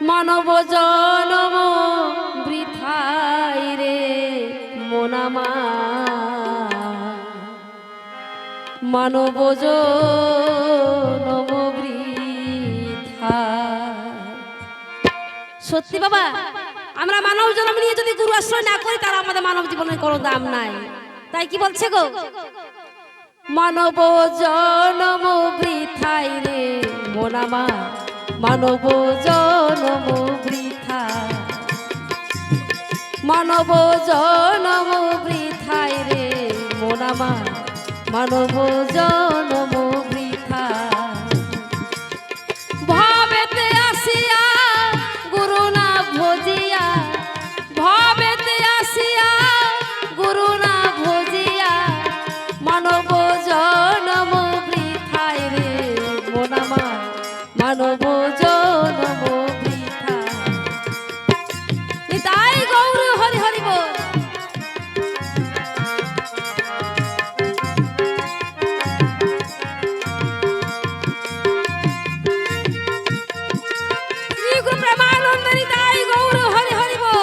মানব জনম বৃথাই রে মোনামা মানব জনম বৃথা। সত্যি বাবা, আমরা মানব জন্ম নিয়ে যদি গুরু আশ্রয় না করি তাহলে আমাদের মানব জীবনের কোনো দাম নাই। তাই কি বলছে গো, মানব জনম বৃথাই রে মোনামা মানব জনম বৃথা, মানব জনম বৃথাই রে মোনামা মানব জনম বৃথা। ভাবেতে আসিয়া গুরু না ভজিয়া, ভাবেতে আসিয়া গুরু না ভজিয়া মানব জনম বৃথাই রে মোনামা মানব জনম বৃথা। নিতাই গৌর হরি হরি বল। শ্রী গুরু প্রেমানন্দ নিতাই গৌর হরি হরি বল।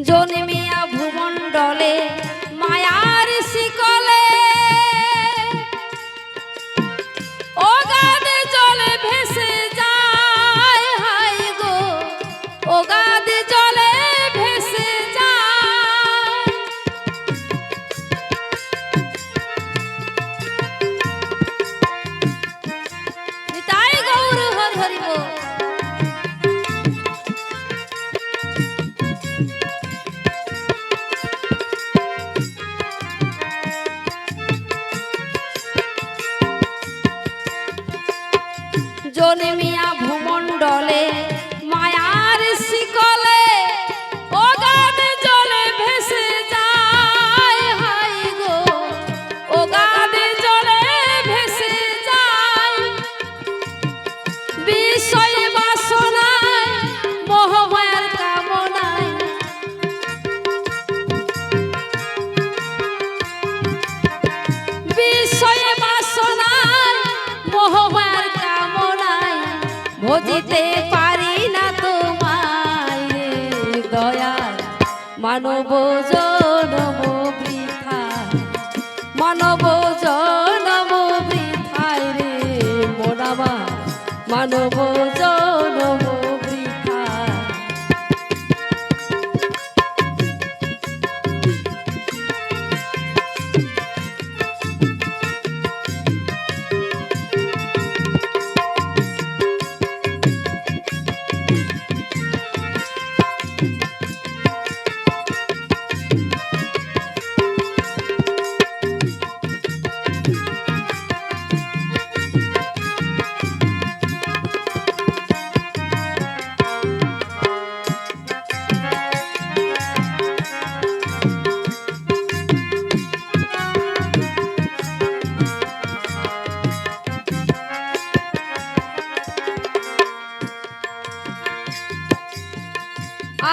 জন্মিয়া ভূমণ্ডলে মায়ার শিকলে অগাধে জলে ভেসে যায়, হাই গো অগাধে জলে ভেসে যায়। তাই গৌর হরি হরি বল। জন্মিয়া ভূমণ্ডলে মায়ার শিকলে অগাধে জলে ভেসে যায়, হাই গো অগাধে জলে ভেসে যায়। বিষয় বাসনায় মোহমায়ার কামনায়, বিষয় বাসনায় মোহমায়ার কামনায় ভজিতে পারি না তোমায় দয়াল মানব জনম বৃথা, মানব জনম বৃথাই রে মোনামা মানব জনম বৃথা।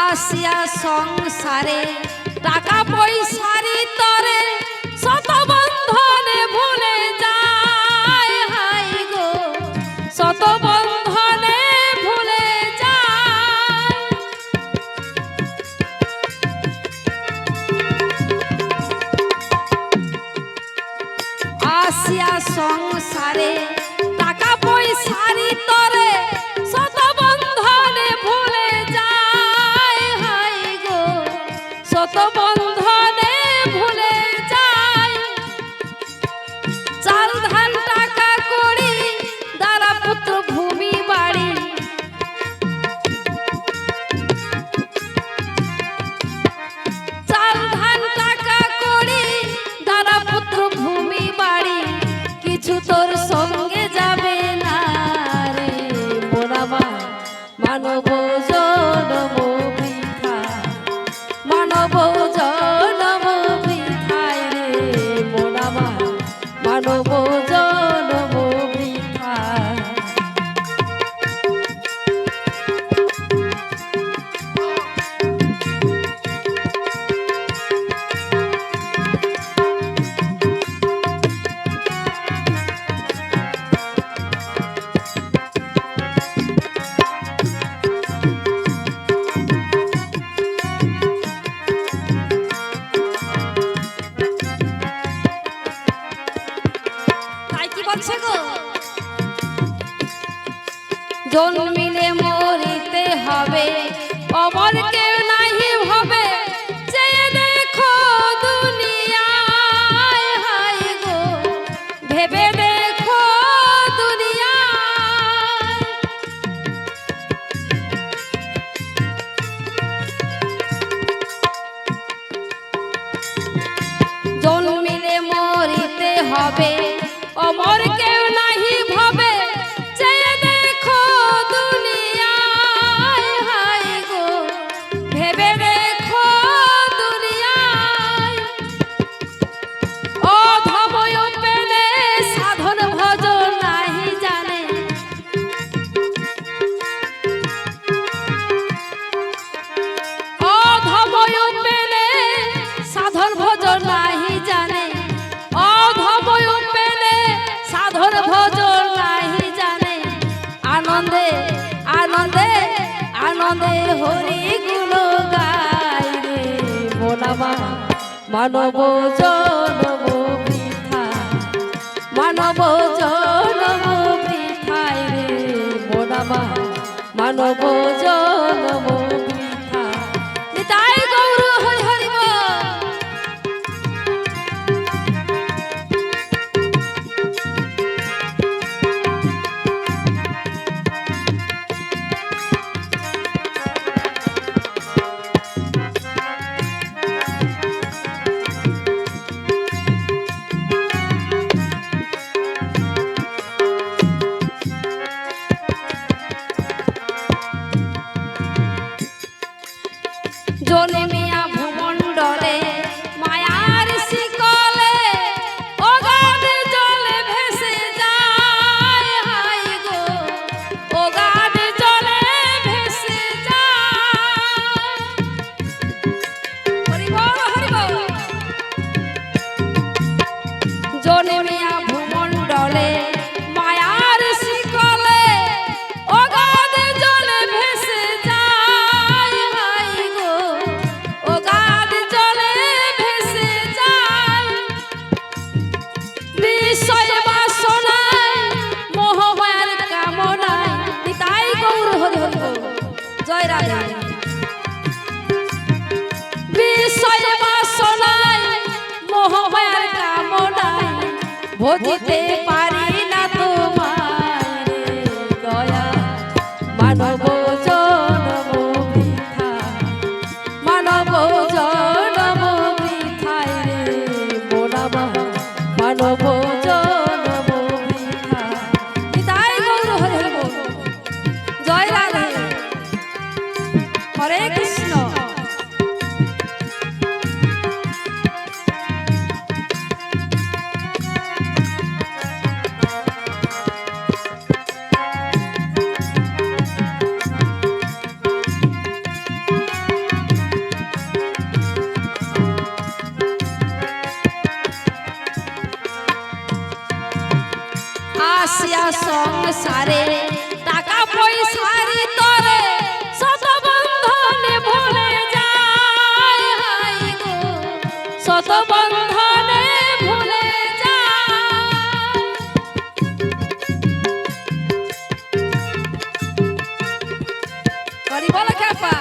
আসিয়া সংসারে টাকা পয়সারি তরে শত বন্ধনে ভুলে যায়, হাই গো শত বন্ধনে ভুলে যায়। আসিয়া সংসারে টাকা পয়সারি তরে শত বন্ধনে ভুলে যায়, হাই গো শত বন্ধনে ভুলে যায়। চাল ধান টাকা করি দ্বারা পুত্র ভূমি বাড়ি, চাল ধান টাকা করি দ্বারা পুত্র ভূমি বাড়ি কিছু তোর সঙ্গে যাবে না রে মোনামা মানব জনম বৃথা, মানব জনম বৃথা। জন্মিলে মরিতে হবে, অমর কেউ নাহি হবে, চেয়ে দেখো দুনিয়ায়, হায় গো ভেবে দেখো দুনিয়ায়। জন্মিলে মরিতে হবে, অমর কেউ নাহি ভাবে, চেয়ে দেখো দুনিয়ায়, হায় গো ভেবে দেখো দুনিয়ায়। অধময় পেলে সাধন ভজন নাহি জানে, অধময় পেলে সাধন ভজন নাহি জানে, অধময় পেলে সাধন ভজন নাহি জানে। আনন্দে আনন্দে আনন্দে হরি গুণ গায় রে মোনামা, মানব জনম বৃথা, মানব জনম বৃথায় রে মোনামা, মানব জনম বৃথা। নিতাই গৌর হরি হরি বল। জন্মিয়া ভূমণ্ডলে মায়ার শিকলে, অগাধ জলে ভেসে যায়, হায় গো অগাধ জলে ভেসে যায়। হরি বল হরি বল। জন্মিয়া ভূমণ্ডলে মায়ার শিকলে, অগাধ জলে ভেসে যায়, হায় গো অগাধ জলে ভেসে যায়। বিষয় বাসনায় মোহমায়ার কামনায়, নিতাই গৌর হরি হরি বল। জয় রাধে। বিষয় বাসনায় মোহমায়ার কামনায়, ভজিতে পারি না তোমার দয়া, মানব জনম বৃথা, মানব জনম বৃথায় রে মোনামা, মানব জনম বৃথা। নিতাই গৌর হরি হরি বল। জয় রাধে। হরে কৃষ্ণ। আসিয়া সংসারে টাকা পয়সারি তরে, শত বন্ধনে ভুলে যায়, হায় গো শত বন্ধনে ভুলে যায়। হরি বল খেপা।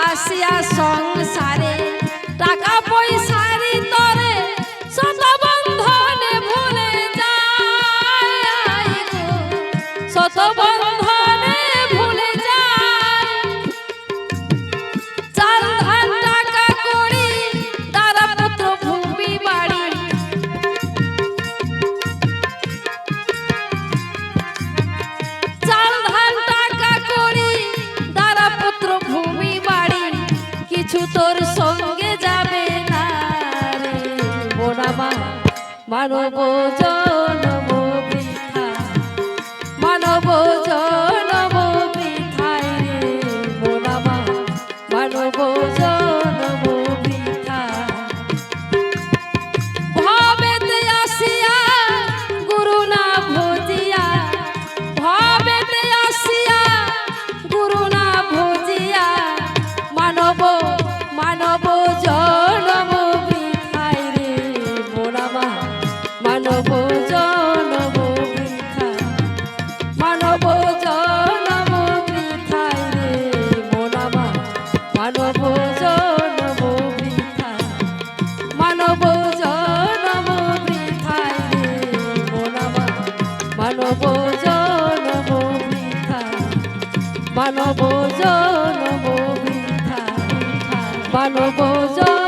আসিয়া সংসারে টাকা পয়সারি তরে, শত বন্ধনে ভুলে যায়, গো শত বন্ধনে ভুলে যায়। চাল ধান টাকা করি তারা পুত্র ভূমি বাড়ি, চাল ধান টাকা করি তারা পুত্র ভূমি বাড়ি, কিছু তোর সঙ্গে যাবে না রে মোনামা, মানব জনম বৃথা, মানব জনম বৃথায় রে মোনামা, মানব জনম বৃথা। ভবেতে আসিয়া গুরু না ভজিয়া, ভবেতে আসিয়া গুরু না ভজিয়া, মানব মানব জনম বৃথায় রে মোনামা, মানব জনম বৃথা, জনম বৃথা মানব জনম